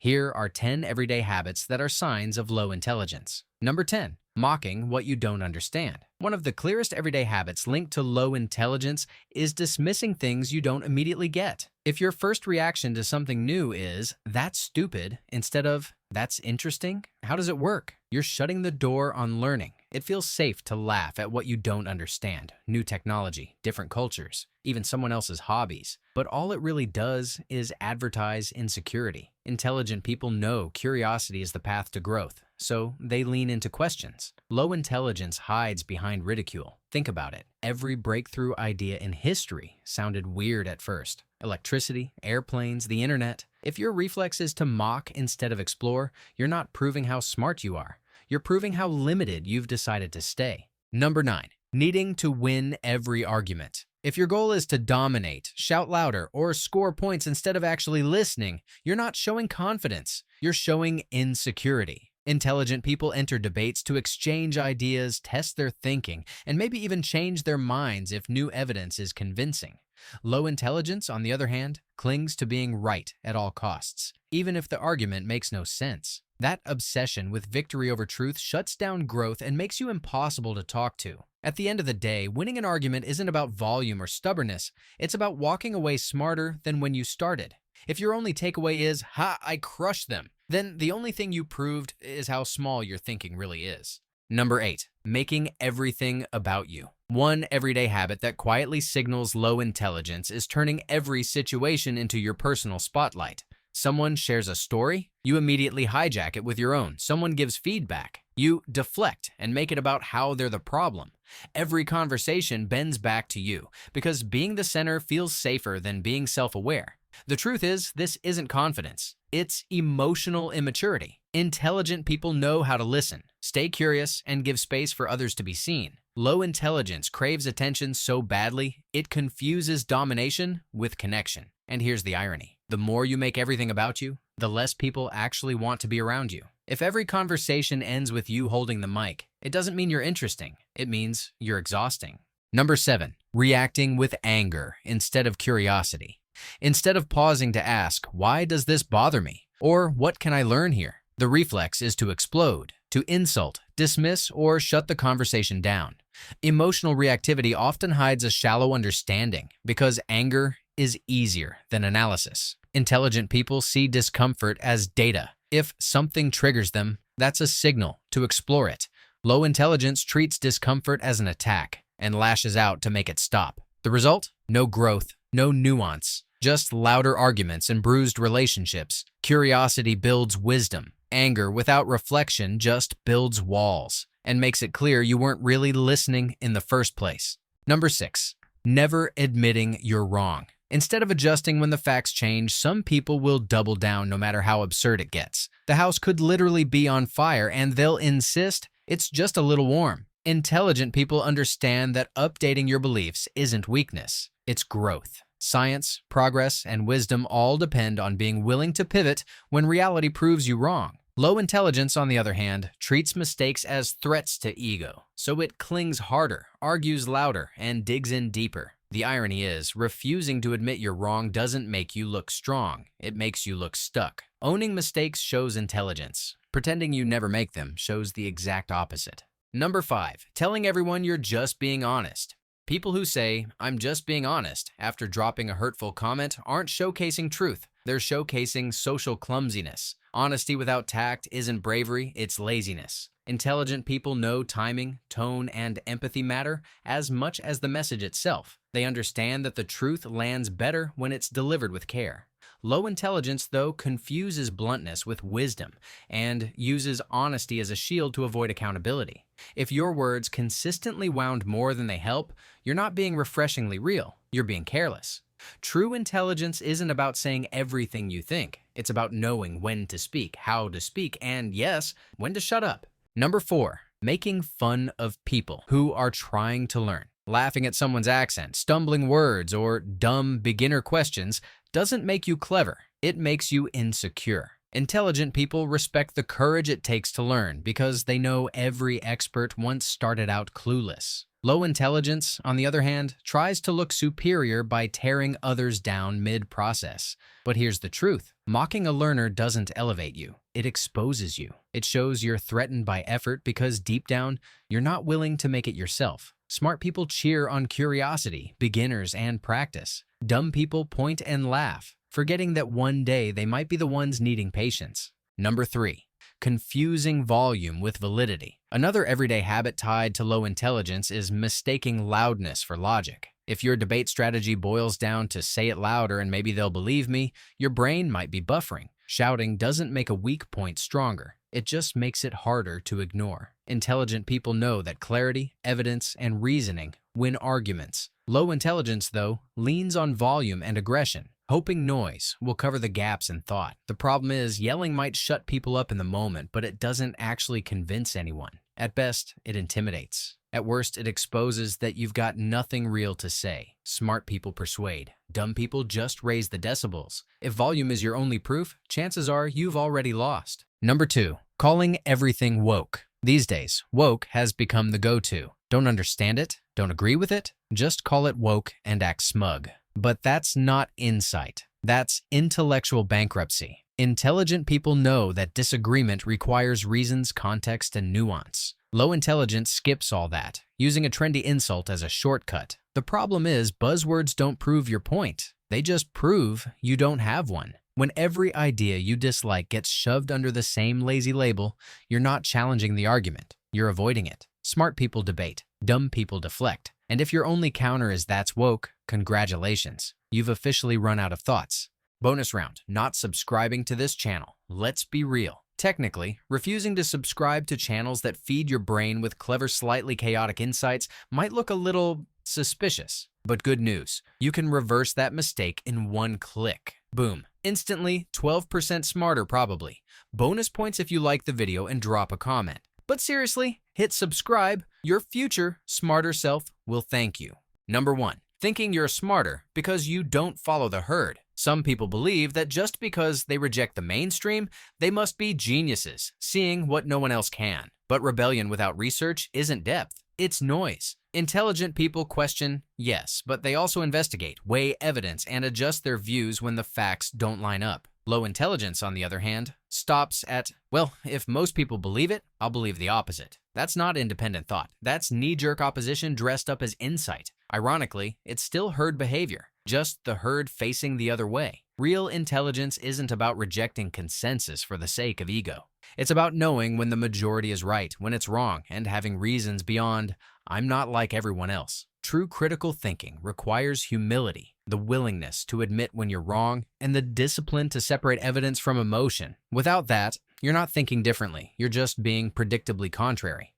Here are 10 everyday habits that are signs of low intelligence. Number 10, mocking what you don't understand. One of the clearest everyday habits linked to low intelligence is dismissing things you don't immediately get. If your first reaction to something new is, "That's stupid," instead of, "That's interesting," how does it work? You're shutting the door on learning. It feels safe to laugh at what you don't understand, new technology, different cultures, even someone else's hobbies. But all it really does is advertise insecurity. Intelligent people know curiosity is the path to growth, so they lean into questions. Low intelligence hides behind ridicule. Think about it. Every breakthrough idea in history sounded weird at first. Electricity, airplanes, the internet. If your reflex is to mock instead of explore, you're not proving how smart you are. You're proving how limited you've decided to stay. Number 9, needing to win every argument. If your goal is to dominate, shout louder, or score points instead of actually listening, you're not showing confidence. You're showing insecurity. Intelligent people enter debates to exchange ideas, test their thinking, and maybe even change their minds if new evidence is convincing. Low intelligence, on the other hand, clings to being right at all costs, even if the argument makes no sense. That obsession with victory over truth shuts down growth and makes you impossible to talk to. At the end of the day, winning an argument isn't about volume or stubbornness. It's about walking away smarter than when you started. If your only takeaway is, "Ha, I crushed them," then the only thing you proved is how small your thinking really is. Number 8, making everything about you. One everyday habit that quietly signals low intelligence is turning every situation into your personal spotlight. Someone shares a story, you immediately hijack it with your own. Someone gives feedback, you deflect and make it about how they're the problem. Every conversation bends back to you because being the center feels safer than being self-aware. The truth is, this isn't confidence. It's emotional immaturity. Intelligent people know how to listen, stay curious, and give space for others to be seen. Low intelligence craves attention so badly, it confuses domination with connection. And here's the irony. The more you make everything about you, the less people actually want to be around you. If every conversation ends with you holding the mic, it doesn't mean you're interesting. It means you're exhausting. Number 7, reacting with anger instead of curiosity. Instead of pausing to ask, "Why does this bother me?" or "What can I learn here?" the reflex is to explode, to insult, dismiss, or shut the conversation down. Emotional reactivity often hides a shallow understanding because anger is easier than analysis. Intelligent people see discomfort as data. If something triggers them, that's a signal to explore it. Low intelligence treats discomfort as an attack and lashes out to make it stop. The result? No growth, no nuance, just louder arguments and bruised relationships. Curiosity builds wisdom. Anger without reflection just builds walls and makes it clear you weren't really listening in the first place. Number 6, never admitting you're wrong. Instead of adjusting when the facts change, some people will double down no matter how absurd it gets. The house could literally be on fire and they'll insist it's just a little warm. Intelligent people understand that updating your beliefs isn't weakness, it's growth. Science, progress, and wisdom all depend on being willing to pivot when reality proves you wrong. Low intelligence, on the other hand, treats mistakes as threats to ego, so it clings harder, argues louder, and digs in deeper. The irony is, refusing to admit you're wrong doesn't make you look strong, it makes you look stuck. Owning mistakes shows intelligence. Pretending you never make them shows the exact opposite. Number 5, telling everyone you're just being honest. People who say, "I'm just being honest," after dropping a hurtful comment aren't showcasing truth. They're showcasing social clumsiness. Honesty without tact isn't bravery, it's laziness. Intelligent people know timing, tone, and empathy matter as much as the message itself. They understand that the truth lands better when it's delivered with care. Low intelligence, though, confuses bluntness with wisdom and uses honesty as a shield to avoid accountability. If your words consistently wound more than they help, you're not being refreshingly real, you're being careless. True intelligence isn't about saying everything you think. It's about knowing when to speak, how to speak, and yes, when to shut up. Number 4, making fun of people who are trying to learn. Laughing at someone's accent, stumbling words, or dumb beginner questions doesn't make you clever. It makes you insecure. Intelligent people respect the courage it takes to learn because they know every expert once started out clueless. Low intelligence, on the other hand, tries to look superior by tearing others down mid-process. But here's the truth. Mocking a learner doesn't elevate you. It exposes you. It shows you're threatened by effort because deep down, you're not willing to make it yourself. Smart people cheer on curiosity, beginners, and practice. Dumb people point and laugh, forgetting that one day they might be the ones needing patience. Number 3. Confusing volume with validity. Another everyday habit tied to low intelligence is mistaking loudness for logic. If your debate strategy boils down to say it louder and maybe they'll believe me, your brain might be buffering. Shouting doesn't make a weak point stronger. It just makes it harder to ignore. Intelligent people know that clarity, evidence, and reasoning win arguments. Low intelligence, though, leans on volume and aggression, hoping noise will cover the gaps in thought. The problem is, yelling might shut people up in the moment, but it doesn't actually convince anyone. At best, it intimidates. At worst, it exposes that you've got nothing real to say. Smart people persuade. Dumb people just raise the decibels. If volume is your only proof, chances are you've already lost. Number 2. Calling everything woke. These days, woke has become the go-to. Don't understand it? Don't agree with it? Just call it woke and act smug. But that's not insight. That's intellectual bankruptcy. Intelligent people know that disagreement requires reasons, context, and nuance. Low intelligence skips all that, using a trendy insult as a shortcut. The problem is, buzzwords don't prove your point. They just prove you don't have one. When every idea you dislike gets shoved under the same lazy label, you're not challenging the argument. You're avoiding it. Smart people debate. Dumb people deflect. And if your only counter is "that's woke," congratulations. You've officially run out of thoughts. Bonus round, not subscribing to this channel. Let's be real. Technically, refusing to subscribe to channels that feed your brain with clever, slightly chaotic insights might look a little suspicious. But good news, you can reverse that mistake in one click. Boom. Instantly, 12% smarter probably. Bonus points if you like the video and drop a comment. But seriously, hit subscribe. Your future, smarter self will thank you. Number 1. Thinking you're smarter because you don't follow the herd. Some people believe that just because they reject the mainstream, they must be geniuses, seeing what no one else can. But rebellion without research isn't depth, it's noise. Intelligent people question, yes, but they also investigate, weigh evidence, and adjust their views when the facts don't line up. Low intelligence, on the other hand, stops at, well, if most people believe it, I'll believe the opposite. That's not independent thought. That's knee-jerk opposition dressed up as insight. Ironically, it's still herd behavior, just the herd facing the other way. Real intelligence isn't about rejecting consensus for the sake of ego. It's about knowing when the majority is right, when it's wrong, and having reasons beyond, "I'm not like everyone else." True critical thinking requires humility, the willingness to admit when you're wrong, and the discipline to separate evidence from emotion. Without that, you're not thinking differently, you're just being predictably contrary.